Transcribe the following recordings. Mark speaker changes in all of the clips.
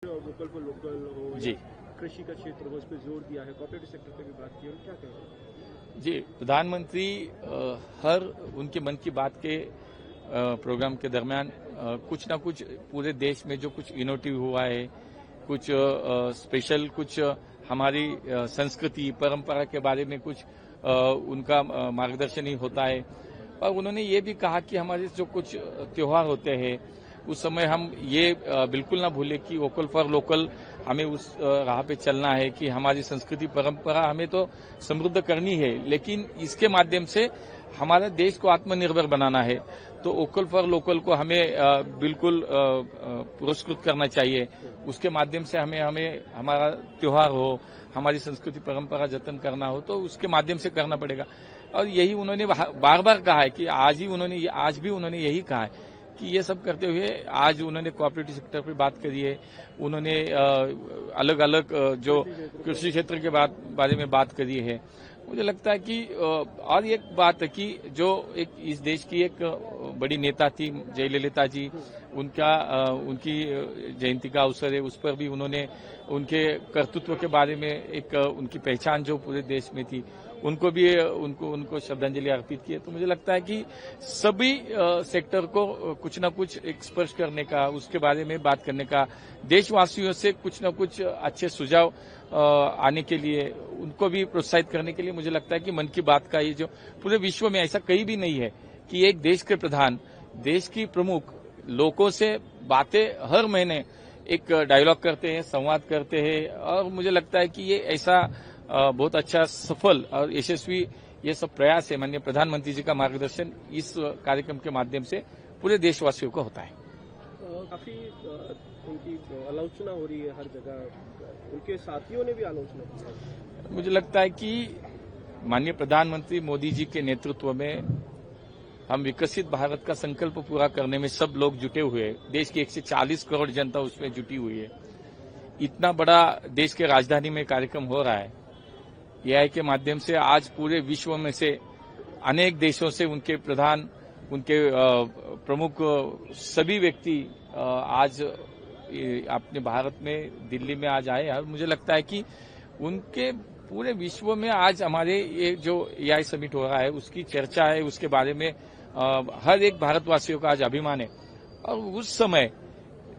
Speaker 1: Vocal for local हो
Speaker 2: जी
Speaker 1: कृषि का क्षेत्र हो, इस पर जोर दिया है, कॉर्पोरेट सेक्टर पे भी बात की है, क्या कह रहे हैं?
Speaker 2: जी प्रधानमंत्री हर उनके मन की बात के प्रोग्राम के दरमियान कुछ ना कुछ पूरे देश में जो कुछ इनोवेटिव हुआ है, कुछ स्पेशल, कुछ हमारी संस्कृति परंपरा के बारे में कुछ उनका मार्गदर्शन ही होता है। और उन्होंने ये भी कहा कि हमारे जो कुछ त्योहार होते हैं उस समय हम ये बिल्कुल ना भूले कि वोकल फॉर लोकल हमें उस राह पे चलना है कि हमारी संस्कृति परंपरा हमें तो समृद्ध करनी है, लेकिन इसके माध्यम से हमारे देश को आत्मनिर्भर बनाना है। तो वोकल फॉर लोकल को हमें बिल्कुल पुरस्कृत करना चाहिए। उसके माध्यम से हमें हमारा त्योहार हो, हमारी संस्कृति परंपरा जतन करना हो तो उसके माध्यम से करना पड़ेगा। और यही उन्होंने बार बार कहा है कि आज भी उन्होंने यही कहा है कि ये सब करते हुए आज उन्होंने कोऑपरेटिव सेक्टर पर बात करी है। उन्होंने अलग अलग जो कृषि क्षेत्र के बारे में बात करी है। मुझे लगता है कि और एक बात है कि जो एक इस देश की एक बड़ी नेता थी जयललिता जी, उनकी जयंती का अवसर है, उस पर भी उन्होंने उनके कर्तृत्व के बारे में एक उनकी पहचान जो पूरे देश में थी उनको श्रद्धांजलि अर्पित की है। तो मुझे लगता है कि सभी सेक्टर को कुछ न कुछ एक स्पर्श करने का, उसके बारे में बात करने का, देशवासियों से कुछ न कुछ अच्छे सुझाव आने के लिए, उनको भी प्रोत्साहित करने के लिए मुझे लगता है कि मन की बात का ये जो पूरे विश्व में ऐसा कहीं भी नहीं है कि एक देश के प्रधान, देश की प्रमुख लोगों से बातें हर महीने एक डायलॉग करते हैं, संवाद करते हैं। और मुझे लगता है कि ये ऐसा बहुत अच्छा सफल और यशस्वी ये सब प्रयास है माननीय प्रधानमंत्री जी का मार्गदर्शन इस कार्यक्रम के माध्यम से पूरे देशवासियों को होता है।
Speaker 1: काफी उनकी आलोचना हो रही है हर जगह, उनके साथियों ने भी आलोचना की है।
Speaker 2: मुझे लगता है कि माननीय प्रधानमंत्री मोदी जी के नेतृत्व में हम विकसित भारत का संकल्प पूरा करने में सब लोग जुटे हुए हैं। देश की 140 करोड़ जनता उसमें जुटी हुई है। इतना बड़ा देश के राजधानी में कार्यक्रम हो रहा है। एआई के माध्यम से आज पूरे विश्व में से अनेक देशों से उनके प्रधान, उनके प्रमुख सभी व्यक्ति आज अपने भारत में दिल्ली में आज आए। और मुझे लगता है कि उनके पूरे विश्व में आज हमारे ये जो एआई समिट हो रहा है उसकी चर्चा है, उसके बारे में हर एक भारतवासियों का आज अभिमान है। और उस समय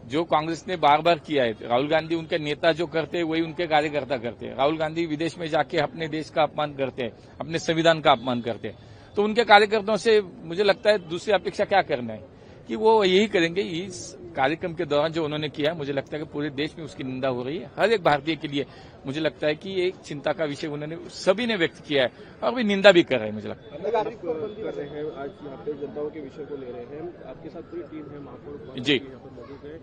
Speaker 2: जो कांग्रेस ने बार बार किया है, राहुल गांधी उनके नेता जो करते हैं वही उनके कार्यकर्ता करते हैं। राहुल गांधी विदेश में जाके अपने देश का अपमान करते हैं, अपने संविधान का अपमान करते हैं। तो उनके कार्यकर्ताओं से मुझे लगता है दूसरी अपेक्षा क्या करना है कि वो यही करेंगे। इस कार्यक्रम के दौरान जो उन्होंने किया है मुझे लगता है कि पूरे देश में उसकी निंदा हो रही है। हर एक भारतीय के लिए मुझे लगता है कि एक चिंता का विषय उन्होंने सभी ने व्यक्त किया है और वे निंदा भी कर रहे हैं। मुझे लगता है
Speaker 1: आप कर रहे हैं आज यहाँ पे जनताओं के विषय को ले रहे हैं, आपके साथ पूरी टीम है, महापौर
Speaker 2: जी
Speaker 1: मौजूद है,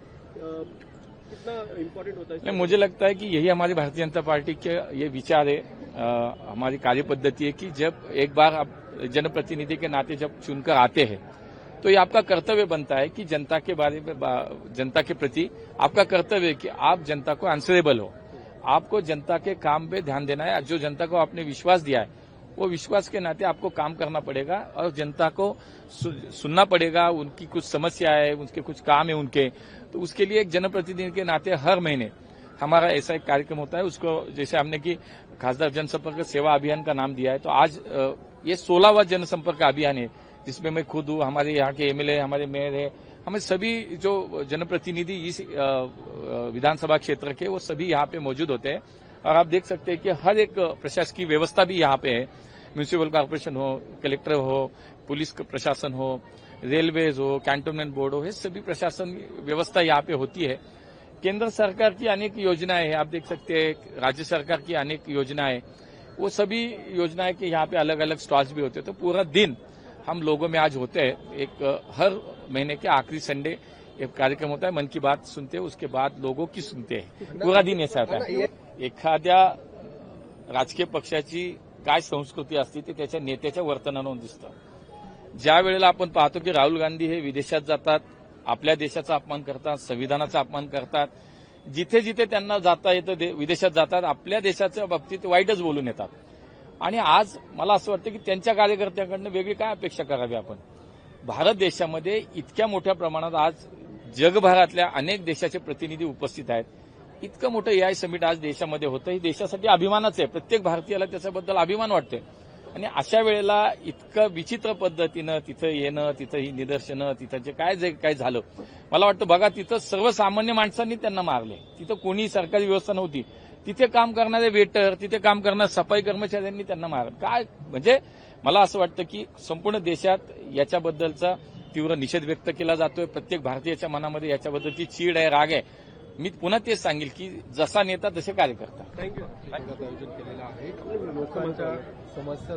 Speaker 1: कितना इम्पोर्टेंट होता है?
Speaker 2: मुझे लगता है कि यही हमारी भारतीय जनता पार्टी के ये विचार है, हमारी कार्य पद्धति है कि जब एक बार आप जनप्रतिनिधि के नाते जब चुनकर आते हैं तो ये आपका कर्तव्य बनता है कि जनता के बारे में, जनता के प्रति आपका कर्तव्य है कि आप जनता को आंसरेबल हो। आपको जनता के काम पे ध्यान देना है। जो जनता को आपने विश्वास दिया है वो विश्वास के नाते आपको काम करना पड़ेगा और जनता को सुनना पड़ेगा। उनकी कुछ समस्या है, उनके कुछ काम है उनके, तो उसके लिए एक जनप्रतिनिधि के नाते हर महीने हमारा ऐसा एक कार्यक्रम होता है। उसको जैसे हमने कि खासदार जनसंपर्क सेवा अभियान का नाम दिया है, तो आज ये 16वां जनसंपर्क अभियान है जिसमें मैं खुद हूँ, हमारे यहाँ के एमएलए, हमारे मेयर है, हमें सभी जो जनप्रतिनिधि इस विधानसभा क्षेत्र के वो सभी यहाँ पे मौजूद होते हैं। और आप देख सकते हैं कि हर एक प्रशासकीय व्यवस्था भी यहाँ पे है। म्यूनिसिपल कॉर्पोरेशन हो, कलेक्टर हो, पुलिस प्रशासन हो, रेलवेज हो, कैंटोनमेंट बोर्ड हो, ये सभी प्रशासन व्यवस्था यहाँ पे होती है। केंद्र सरकार की अनेक योजनाएं हैं, आप देख सकते हैं राज्य सरकार की अनेक योजनाएं, वो सभी योजनाएं के यहाँ पे अलग अलग स्टॉल्स भी होते हैं। तो पूरा दिन हम लोगों में आज होते हैं। एक हर महीने के आखिरी संडे एक कार्यक्रम होता है, मन की बात सुनते हैं, उसके बाद लोगों की सुनते हैं। पूरा दिन ऐसा होता है। एखाद्या राजकीय पक्षाची काय संस्कृती असते ते त्याच्या नेत्याच्या वर्तनावरून दिसतं। ज्या वेळेला आपण पाहतो की राहुल गांधी हे विदेशात जातात, आपल्या देशाचा अपमान करतात, संविधानाचा अपमान करतात, जिथे जिथे त्यांना जाता येतं विदेशात जातात, आपल्या देशाच्या बाबतीत वाईटच बोलून येतात। आणि आज मला असं वाटतं की त्यांच्या कार्यकर्त्यांकडनं वेगळी काय अपेक्षा करावी आपण। भारत देशामध्ये इतक्या मोठ्या प्रमाणात आज जगभरातल्या अनेक देशाचे प्रतिनिधी उपस्थित आहेत। इतकं मोठं एआय समिट आज देशामध्ये होतं, हे देशासाठी अभिमानाचं आहे. प्रत्येक भारतीयाला त्याच्याबद्दल अभिमान वाटतोय. आणि अशा वेळेला इतकं विचित्र पद्धतीनं तिथं येणं, तिथं ही निदर्शनं, तिथं जे काय झालं, मला वाटतं बघा, तिथं सर्वसामान्य माणसांनी त्यांना मारले. तिथं कोणी सरकारी व्यवस्था नव्हती. तिथे काम करणारे वेटर, तिथे काम करणाऱ्या सफाई कर्मचाऱ्यांनी त्यांना मारलं. काय म्हणजे मला असं वाटतं की संपूर्ण देशात याच्याबद्दलचा तीव्र निषेध व्यक्त केला जातोय. प्रत्येक भारतीयाच्या मनामध्ये याच्याबद्दलची चीड आहे, राग आहे. मी पुन्हा तेच सांगेल की जसा नेता तसे कार्यकर्ता.
Speaker 1: थँक्यू.
Speaker 3: आयोजन केलेलं आहे लोकांच्या समस्या